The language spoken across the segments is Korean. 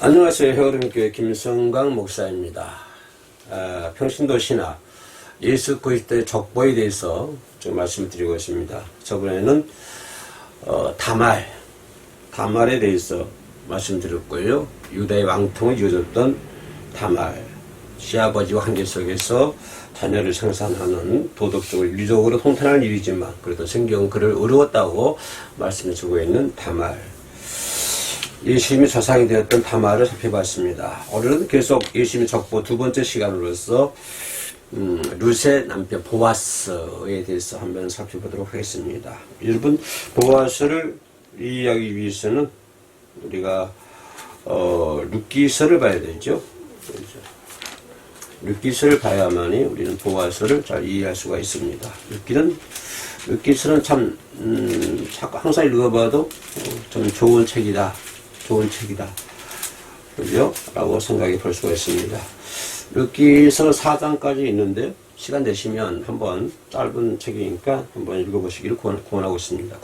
안녕하세요. 헤어림교회 김성광 목사입니다. 평신도 신학 예수 그리스도의 족보에 대해서 좀 말씀드리고 있습니다. 저번에는 다말에 대해서 말씀드렸고요. 유다의 왕통을 이어줬던 다말, 시아버지와 관계 속에서 자녀를 생산하는 도덕적으로 윤리적으로 통탄한 일이지만 그래도 성경은 그를 어려웠다고 말씀해 주고 있는 다말, 예수님의 조상이 되었던 다말을 살펴봤습니다. 오늘은 계속 예수님의 족보 두 번째 시간으로서 룻의 남편 보아스에 대해서 한번 살펴보도록 하겠습니다. 여러분, 보아스를 이해하기 위해서는 우리가 룻기서를 봐야 되죠. 룻기서를 봐야만이 우리는 보아스를 잘 이해할 수가 있습니다. 룻기서는 참 항상 읽어봐도 좀 좋은 책이다. 그죠? 라고 생각해 볼 수가 있습니다. 룻기서 4장까지 있는데, 시간 되시면 한번 짧은 책이니까 한번 읽어보시기를 권하고 싶습니다.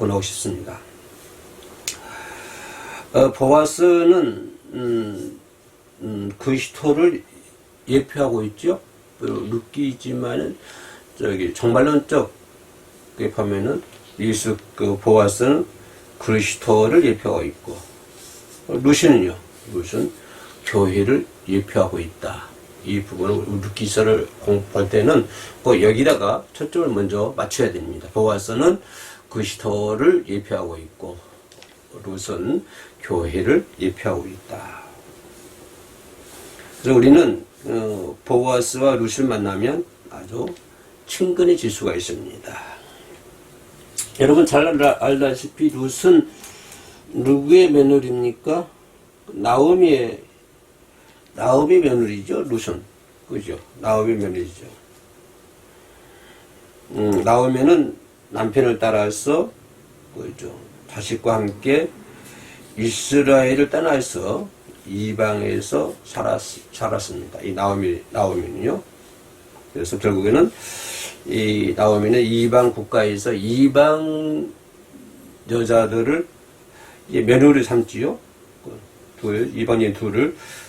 보아스는, 그리스도를 예표하고 있죠? 룻기지만은, 정말론적에 보면은, 보아스는 그리스도를 예표하고 있고, 룻은 교회를 예표하고 있다. 이 부분을 룻기서를 공부할 때는 꼭 여기다가 초점을 먼저 맞춰야 됩니다. 보아스는 그리스도를 예표하고 있고 룻은 교회를 예표하고 있다. 그래서 우리는 보아스와 룻을 만나면 아주 친근해질 수가 있습니다. 여러분 잘 알다시피 룻은 누구의 며느리입니까? 나오미의 며느리죠, 룻은. 그죠? 나오미의 며느리죠. 나오미는 남편을 따라서, 그죠? 자식과 함께 이스라엘을 떠나서 이방에서 살았습니다. 이 나오미는요. 그래서 결국에는 이 나오미는 이방 국가에서 이방 여자들을 이제 며느리 삼지요. 이방인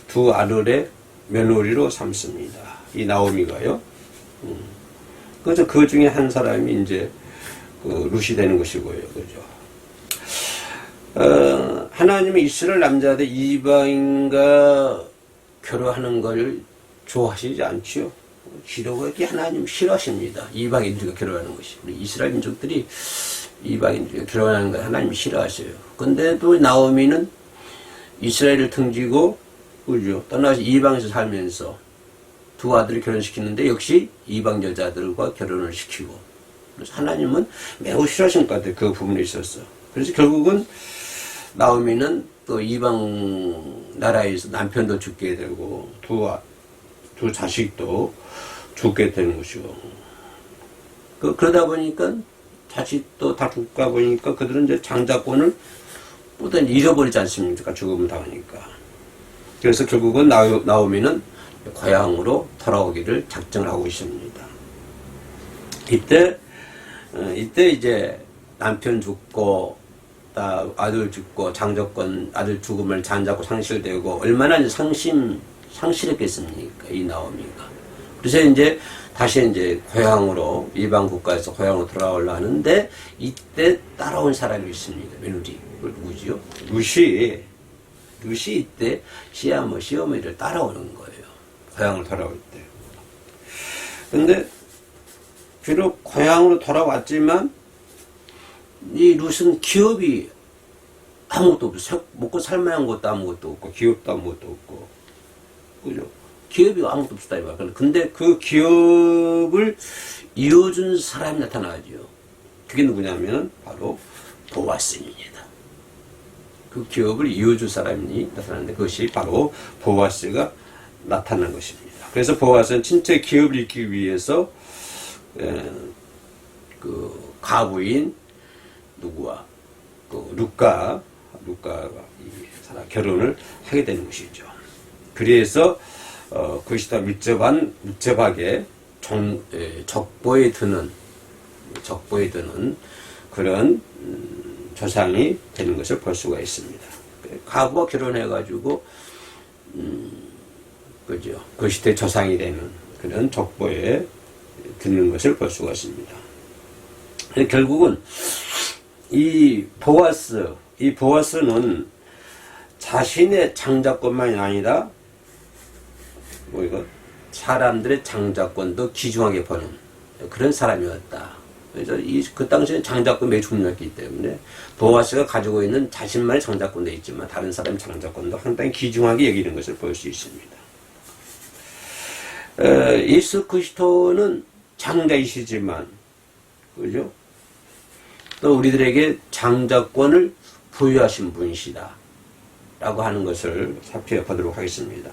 두 아들의 며느리로 삼습니다. 이 나오미가요. 그래서 그 중에 한 사람이 이제 룻이 되는 것이고요. 그죠? 하나님은 이스라엘 남자들 이방인과 결혼하는 걸 좋아하시지 않지요. 그렇게 하나님 싫어하십니다. 이방인들과 결혼하는 것이. 우리 이스라엘 민족들이 이방인들과 결혼하는 걸 하나님이 싫어하셔요. 근데 또 나오미는 이스라엘을 등지고, 그죠? 떠나서 이방에서 살면서 두 아들을 결혼시키는데 역시 이방 여자들과 결혼을 시키고. 그래서 하나님은 매우 싫어하신 것 같아요. 그 부분에 있어서. 그래서 결국은 나오미는 또 이방 나라에서 남편도 죽게 되고, 두 자식도 죽게 되는 것이고. 그러다 보니까 자식도 다 죽다 보니까 그들은 이제 장자권을 모두 잃어버리지 않습니까? 죽음을 당하니까. 그래서 결국은 나오미는 고향으로 돌아오기를 작정을 하고 있습니다. 이때 이제 남편 죽고, 아들 죽고, 장자권, 아들 죽음을 장자권 상실되고, 얼마나 이제 상실했겠습니까? 이 나오미가. 그래서 이제 다시 이제 고향으로, 이방 국가에서 고향으로 돌아오려 하는데, 이때 따라온 사람이 있습니다. 며느리. 누구지요? 룻이 이때 시어머니를 따라오는 거예요. 고향으로 돌아올 때. 근데, 비록 고향으로 돌아왔지만, 이 룻은 기업이 아무것도 없어. 먹고 살만한 것도 아무것도 없고, 기업도 아무것도 없고. 그죠? 기업이 아무것도 없었다, 이 말. 근데 그 기업을 이어준 사람이 나타나죠. 그게 누구냐면, 바로 보아스입니다. 그 기업을 이어줄 사람이 나타나는데 그것이 바로 보아스가 나타난 것입니다. 그래서 보아스는 진짜 기업을 잃기 위해서 그 가부인 누구와 룻과 이 사람 결혼을 하게 되는 것이죠. 그래서 그리스도와 밀접하게 족보에 드는 그런 조상이 되는 것을 볼 수가 있습니다. 가부와 결혼해가지고 그죠? 그 시대 조상이 되는 그런 족보에 드는 것을 볼 수가 있습니다. 결국은 이 보아스는 자신의 장자권만이 아니라 뭐 이거 사람들의 장자권도 귀중하게 보는 그런 사람이었다. 그래서 그 당시에 장자권이 매우 중요했기 때문에 보아스가 가지고 있는 자신만의 장자권도 있지만 다른 사람의 장자권도 상당히 귀중하게 여기는 것을 볼 수 있습니다. 예수 그리스도는 장자이시지만, 그죠? 또 우리들에게 장자권을 부여하신 분이시다 라고 하는 것을 살펴보도록 하겠습니다.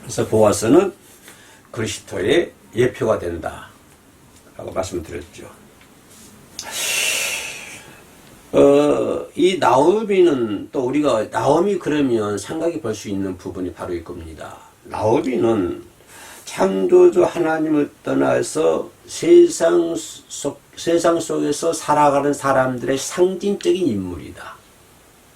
그래서 보아스는 그리스도의 예표가 된다 라고 말씀드렸죠. 이 나오미는 또 우리가 나오미 그러면 생각해 볼 수 있는 부분이 바로 이겁니다. 나오미는 창조주 하나님을 떠나서 세상 속에서 살아가는 사람들의 상징적인 인물이다.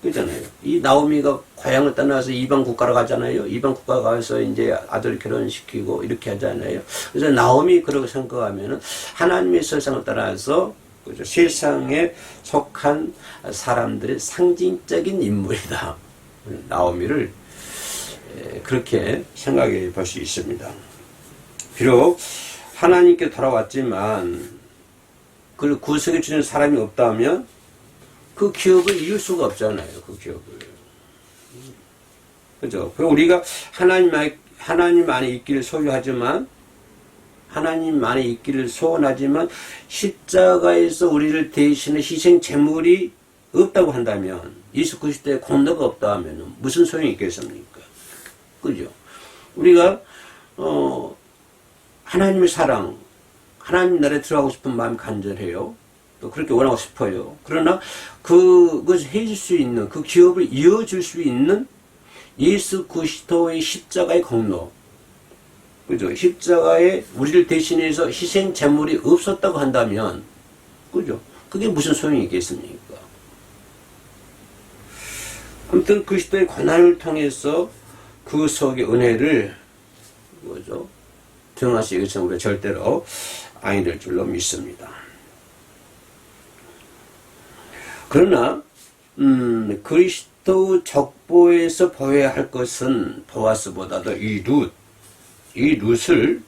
그잖아요. 이 나오미가 고향을 떠나서 이방 국가로 가잖아요. 이방 국가 가서 이제 아들 결혼시키고 이렇게 하잖아요. 그래서 나오미 그렇게 생각하면은 하나님의 세상을 떠나서 그죠? 세상에 속한 사람들의 상징적인 인물이다. 나오미를 그렇게 생각해 볼 수 있습니다. 비록 하나님께 돌아왔지만 그걸 구속해 주는 사람이 없다면 그 기업을 이룰 수가 없잖아요. 그 기업을. 그죠? 그럼 우리가 하나님 안에 있기를 소유하지만, 하나님 안에 있기를 소원하지만, 십자가에서 우리를 대신해 희생 제물이 없다고 한다면, 예수 그리스도의 공로가 없다 하면 무슨 소용이 있겠습니까? 그죠? 우리가, 하나님의 사랑, 하나님 나라에 들어가고 싶은 마음이 간절해요. 또 그렇게 원하고 싶어요. 그러나 그것을 해줄 수 있는, 그 기업을 이어줄 수 있는 예수 그리스도의 십자가의 공로, 그죠? 십자가에 우리를 대신해서 희생 제물이 없었다고 한다면, 그죠? 그게 무슨 소용이 있겠습니까? 아무튼 그리스도의 고난을 통해서 그 속의 은혜를 뭐죠? 드러나시기 위해서 우리가 절대로 아니 될 줄로 믿습니다. 그러나 그리스도 족보에서 보여야 할 것은 보아스보다도 이 룻을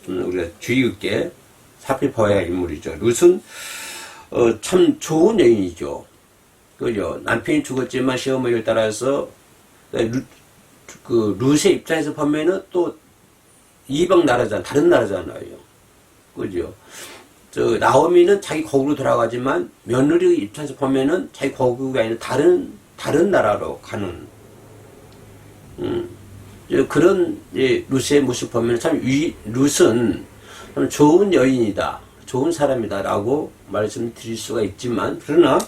우리가 주의 깊게 살펴봐야 할 인물이죠. 룻은 참 좋은 여인이죠. 그죠? 남편이 죽었지만 시어머니를 따라서 룻의 입장에서 보면은 또 이방 나라잖아, 다른 나라잖아요. 그죠? 나오미는 자기 고국으로 돌아가지만 며느리 입장에서 보면은 자기 고국이 아니라 다른 나라로 가는 그런 룻의 모습 보면 참 룻은 참 좋은 여인이다, 좋은 사람이다 라고 말씀드릴 수가 있지만, 그러나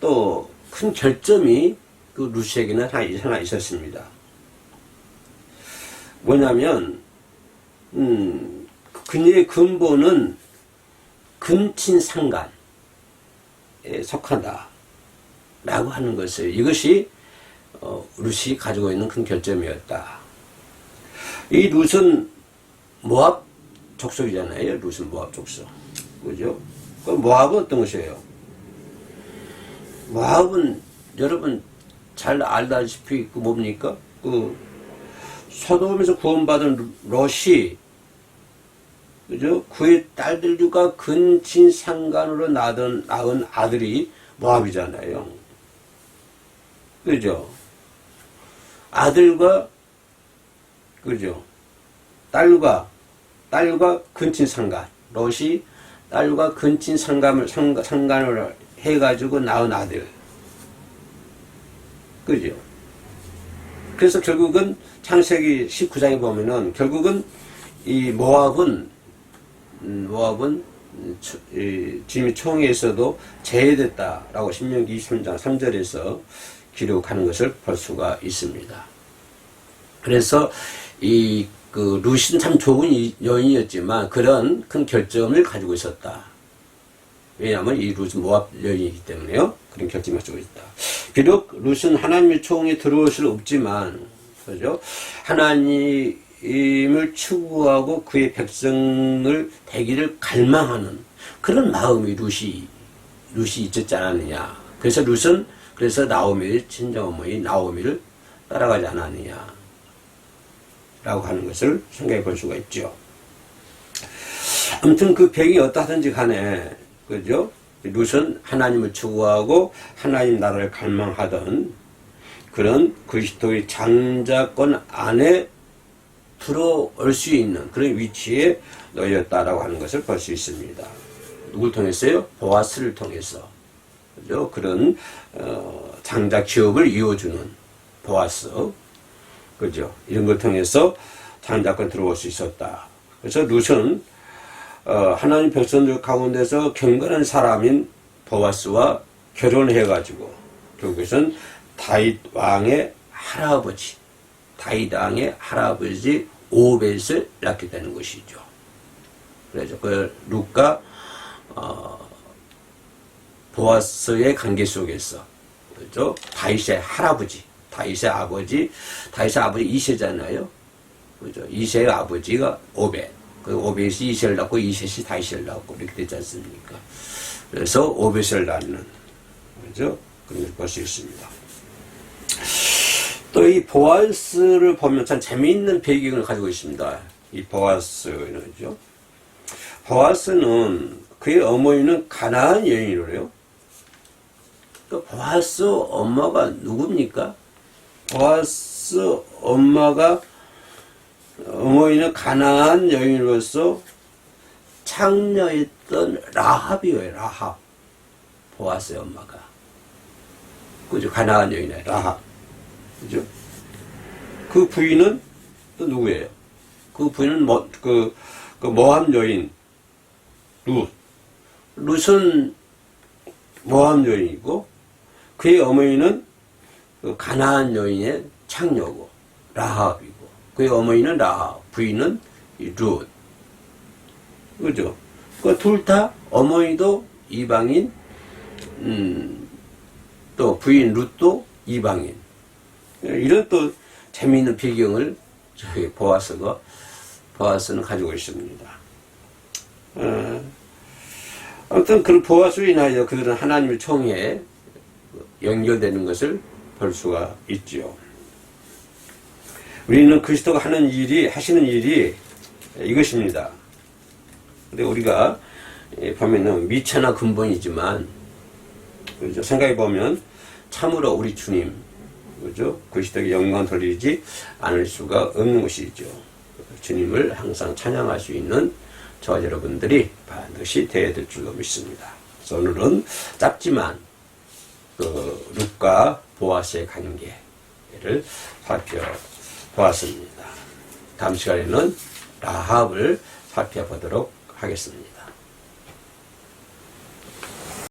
또 큰 결점이 그 룻에게는 하나 있었습니다. 뭐냐면 그녀의 근본은 근친상간에 속한다 라고 하는 것을, 이것이 룻이 가지고 있는 큰 결점이었다. 이 룻은 모압 족속이잖아요. 룻은 모압 족속, 그죠? 그 모압은 어떤 것이에요? 모압은 여러분 잘 알다시피 그 뭡니까? 그 소돔에서 구원받은 롯이, 그죠? 그의 딸들과 근친상간으로 낳은 아들이 모압이잖아요. 그죠? 아들과, 그죠? 딸과 근친상간. 롯이 딸과 상간을 해가지고 낳은 아들. 그죠? 그래서 결국은 창세기 19장에 보면은 결국은 이 모압은 주님의 총회에서도 제외됐다라고 신명기 23장 3절에서 기록하는 것을 볼 수가 있습니다. 그래서 룻은 참 좋은 여인이었지만 그런 큰 결점을 가지고 있었다. 왜냐하면 이 룻은 모압 여인이기 때문에요. 그런 결점을 가지고 있다. 비록 룻은 하나님의 총에 들어올 수는 없지만 그죠? 하나님을 추구하고 그의 백성을 되기를 갈망하는 그런 마음이 룻이 있었지 않았느냐. 그래서 룻은 나오미를, 친정어머니 나오미를 따라가지 않았느냐. 라고 하는 것을 생각해 볼 수가 있죠. 아무튼 그 배경이 어떠하든지 간에, 그죠? 룻은 하나님을 추구하고 하나님 나라를 갈망하던 그런 그리스도의 장자권 안에 들어올 수 있는 그런 위치에 놓였다라고 하는 것을 볼 수 있습니다. 누굴 통해서요? 보아스를 통해서. 그죠? 그런, 장자 기업을 이어주는 보아스. 그죠? 이런 걸 통해서 장자권 들어올 수 있었다. 그래서 룻은, 하나님 백성들 가운데서 경건한 사람인 보아스와 결혼해가지고, 결국에는 다윗 왕의 할아버지 오벳을 낳게 되는 것이죠. 그래서 그 룻과 보아스의 관계 속에서, 그죠? 다윗의 아버지 이세잖아요. 그죠? 이세의 아버지가 오벳. 그 오벳이 이세를 낳고 이셋이 다윗을 낳고 이렇게 되지 않습니까? 그래서 오벳을 낳는, 그죠? 그런 걸 볼 수 있습니다. 또 이 보아스를 보면 참 재미있는 배경을 가지고 있습니다. 이 보아스는요. 보아스는 그의 어머니는 가나안 여인이래요. 그 보아스 엄마가 누굽니까? 보아스 어머니는 가나안 여인으로서 창녀였던 라합이에요. 라합. 보아스의 엄마가. 그죠? 가나안 여인의 라합. 그죠? 그 부인은 또 누구예요? 그 부인은 모함 여인 룻은 모함 여인이고 그의 어머니는 그 가나안 여인의 창녀고 라합이고 그의 어머니는 라합, 부인은 룻. 그죠? 그 둘 다 어머니도 이방인, 또 부인 룻도 이방인. 이런 또 재미있는 배경을 저희 보아스는 가지고 있습니다. 아무튼 그 보아스로 인하여 그들은 하나님을 통해 연결되는 것을 볼 수가 있죠. 우리는 그리스도가 하시는 일이 이것입니다. 근데 우리가 보면은 미천한 근본이지만, 그죠? 생각해 보면 참으로 우리 주님, 그죠? 그리스도에게 영광 돌리지 않을 수가 없는 것이죠. 주님을 항상 찬양할 수 있는 저와 여러분들이 반드시 되어야 될 줄로 믿습니다. 그래서 오늘은 짧지만 그 룻과 보아스의 관계를 살펴보았습니다. 다음 시간에는 라합을 살펴보도록 하겠습니다.